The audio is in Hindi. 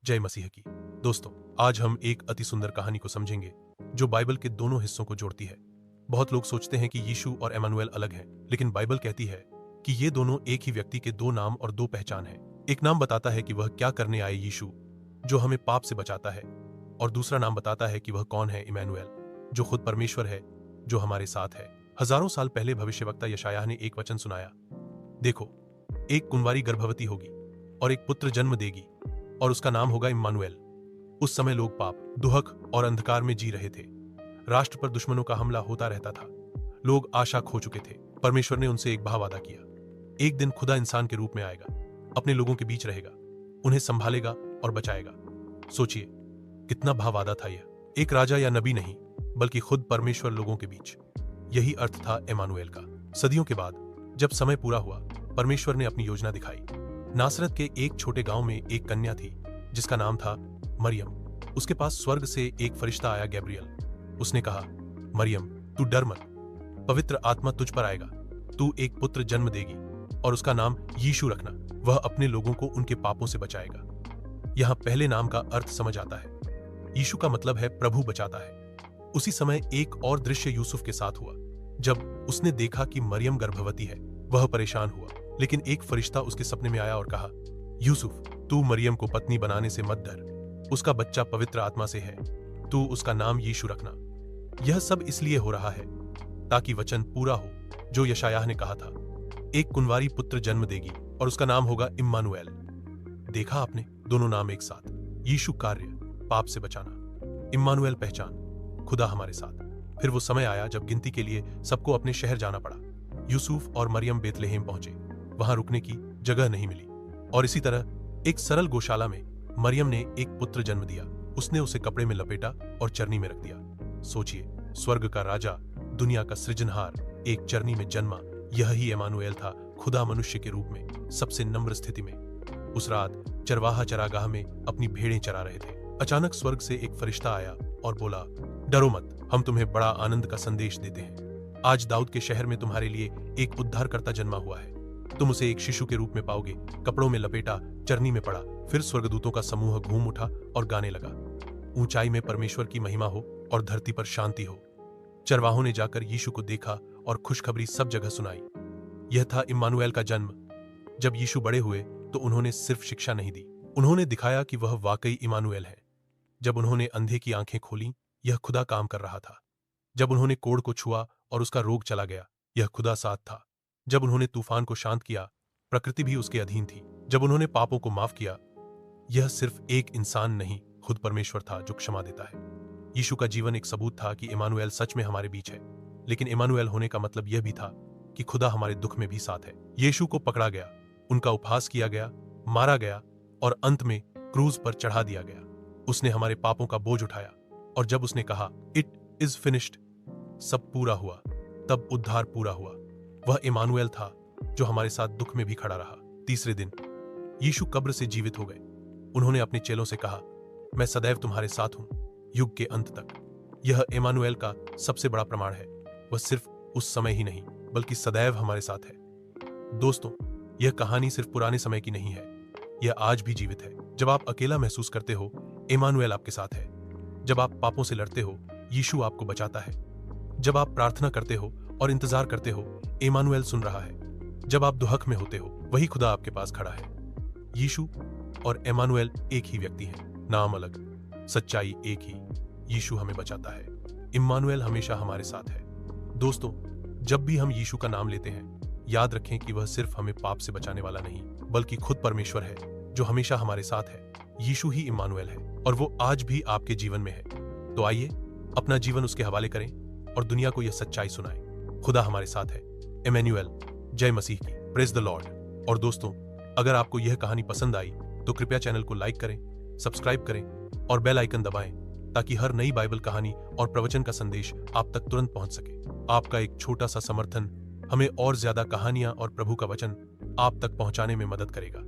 जय मसीह की। दोस्तों, आज हम एक अति सुंदर कहानी को समझेंगे जो बाइबल के दोनों हिस्सों को जोड़ती है। बहुत लोग सोचते हैं कि यीशु और इम्मानुएल अलग हैं, लेकिन बाइबल कहती है कि ये दोनों एक ही व्यक्ति के दो नाम और दो पहचान हैं। एक नाम बताता है कि वह क्या करने आए यीशु, जो हमें पाप से बचाता है, और दूसरा नाम बताता है कि वह कौन है, इम्मानुएल, जो खुद परमेश्वर है, जो हमारे साथ है। हजारों साल पहले भविष्यवक्ता यशायाह ने एक वचन सुनाया, देखो, एक कुंवारी गर्भवती होगी और एक पुत्र जन्म देगी और उसका नाम होगा इम्मानुएल। उस समय लोग पाप, दुहक और अंधकार में जी रहे थे। राष्ट्र पर दुश्मनों का हमला होता रहता था। लोग आशा खो चुके थे। परमेश्वर ने उनसे एक वादा किया, एक दिन खुदा इंसान के रूप में आएगा, अपने लोगों के बीच रहेगा, उन्हें संभालेगा और बचाएगा। सोचिए, कितना वादा था यह। एक राजा या नबी नहीं, बल्कि खुद परमेश्वर लोगों के बीच। यही अर्थ था इम्मानुएल का। सदियों के बाद जब समय पूरा हुआ, परमेश्वर ने अपनी योजना दिखाई। नासरत के एक छोटे गांव में एक कन्या थी जिसका नाम था मरियम। उसके पास स्वर्ग से एक फरिश्ता आया, गैब्रियल। उसने कहा, मरियम, तू डर मत, पवित्र आत्मा तुझ पर आएगा, तू एक पुत्र जन्म देगी और उसका नाम यीशु रखना। वह अपने लोगों को उनके पापों से बचाएगा। यहाँ पहले नाम का अर्थ समझ आता है। यीशु का मतलब है प्रभु बचाता है। उसी समय एक और दृश्य यूसुफ के साथ हुआ। जब उसने देखा कि मरियम गर्भवती है, वह परेशान हुआ, लेकिन एक फरिश्ता उसके सपने में आया और कहा, यूसुफ, तू मरियम को पत्नी बनाने से मत डर, उसका बच्चा पवित्र आत्मा से है, तू उसका नाम यीशु रखना। यह सब इसलिए हो रहा है ताकि वचन पूरा हो जो यशायाह ने कहा था, एक कुंवारी पुत्र जन्म देगी और उसका नाम होगा इम्मानुएल। देखा आपने, दोनों नाम एक साथ। यीशु कार्य, पाप से बचाना, इम्मानुएल पहचान, खुदा हमारे साथ। फिर वो समय आया जब गिनती के लिए सबको अपने शहर जाना पड़ा। यूसुफ और मरियम बेतलेहम पहुंचे। वहां रुकने की जगह नहीं मिली, और इसी तरह एक सरल गौशाला में मरियम ने एक पुत्र जन्म दिया। उसने उसे कपड़े में लपेटा और चरनी में रख दिया। सोचिए, स्वर्ग का राजा, दुनिया का सृजनहार, एक चरनी में जन्मा। यह ही इम्मानुएल था, खुदा मनुष्य के रूप में, सबसे नम्र स्थिति में। उस रात चरवाहा चरागाह में अपनी भेड़ें चरा रहे थे। अचानक स्वर्ग से एक फरिश्ता आया और बोला, डरो मत, हम तुम्हें बड़ा आनंद का संदेश देते हैं। आज दाऊद के शहर में तुम्हारे लिए एक उद्धारकर्ता जन्मा हुआ है। तुम उसे एक शिशु के रूप में पाओगे, कपड़ों में लपेटा, चरनी में पड़ा। फिर स्वर्गदूतों का समूह घूम उठा और गाने लगा, ऊंचाई में परमेश्वर की महिमा हो और धरती पर शांति हो। चरवाहों ने जाकर यीशु को देखा और खुशखबरी सब जगह सुनाई। यह था इम्मानुएल का जन्म। जब यीशु बड़े हुए तो उन्होंने सिर्फ शिक्षा नहीं दी, उन्होंने दिखाया कि वह वाकई इम्मानुएल है। जब उन्होंने अंधे की आंखें खोली, यह खुदा काम कर रहा था। जब उन्होंने कोढ़ को छुआ और उसका रोग चला गया, यह खुदा साथ था। जब उन्होंने तूफान को शांत किया, प्रकृति भी उसके अधीन थी। जब उन्होंने पापों को माफ किया, यह सिर्फ एक इंसान नहीं, खुद परमेश्वर था जो क्षमा देता है। यीशु का जीवन एक सबूत था कि इम्मानुएल सच में हमारे बीच है। लेकिन इम्मानुएल होने का मतलब यह भी था कि खुदा हमारे दुख में भी साथ है। यीशु को पकड़ा गया, उनका उपहास किया गया, मारा गया और अंत में क्रूज पर चढ़ा दिया गया। उसने हमारे पापों का बोझ उठाया, और जब उसने कहा, इट इज फिनिश्ड, सब पूरा हुआ, तब उद्धार पूरा हुआ। वह इम्मानुएल था जो हमारे साथ दुख में भी खड़ा रहा। तीसरे दिन यीशु कब्र से जीवित हो गए। उन्होंने अपने चेलों से कहा, मैं सदैव तुम्हारे साथ हूं, युग के अंत तक। यह इम्मानुएल का सबसे बड़ा प्रमाण है। वह सिर्फ उस समय ही नहीं, बल्कि सदैव हमारे साथ है। दोस्तों, यह कहानी सिर्फ पुराने समय की नहीं है, यह आज भी जीवित है। जब आप अकेला महसूस करते हो, इम्मानुएल आपके साथ है। जब आप पापों से लड़ते हो, यीशु आपको बचाता है। जब आप प्रार्थना करते हो और इंतजार करते हो, इम्मानुएल सुन रहा है। जब आप दुहक में होते हो, वही खुदा आपके पास खड़ा है। यीशु और इम्मानुएल एक ही व्यक्ति हैं, नाम अलग, सच्चाई एक ही। यीशु हमें बचाता है, इम्मानुएल हमेशा हमारे साथ है। दोस्तों, जब भी हम यीशु का नाम लेते हैं, याद रखें कि वह सिर्फ हमें पाप से बचाने वाला नहीं, बल्कि खुद परमेश्वर है जो हमेशा हमारे साथ है। यीशु ही इम्मानुएल है, और वो आज भी आपके जीवन में है। तो आइए अपना जीवन उसके हवाले करें और दुनिया को यह सच्चाई सुनाएं, खुदा हमारे साथ है। इम्मानुएल, जय मसीह की, प्रेज द लॉर्ड। और दोस्तों, अगर आपको यह कहानी पसंद आई तो कृपया चैनल को लाइक करें, सब्सक्राइब करें और बेल आइकन दबाएं, ताकि हर नई बाइबल कहानी और प्रवचन का संदेश आप तक तुरंत पहुंच सके। आपका एक छोटा सा समर्थन हमें और ज्यादा कहानियां और प्रभु का वचन आप तक पहुंचाने में मदद करेगा।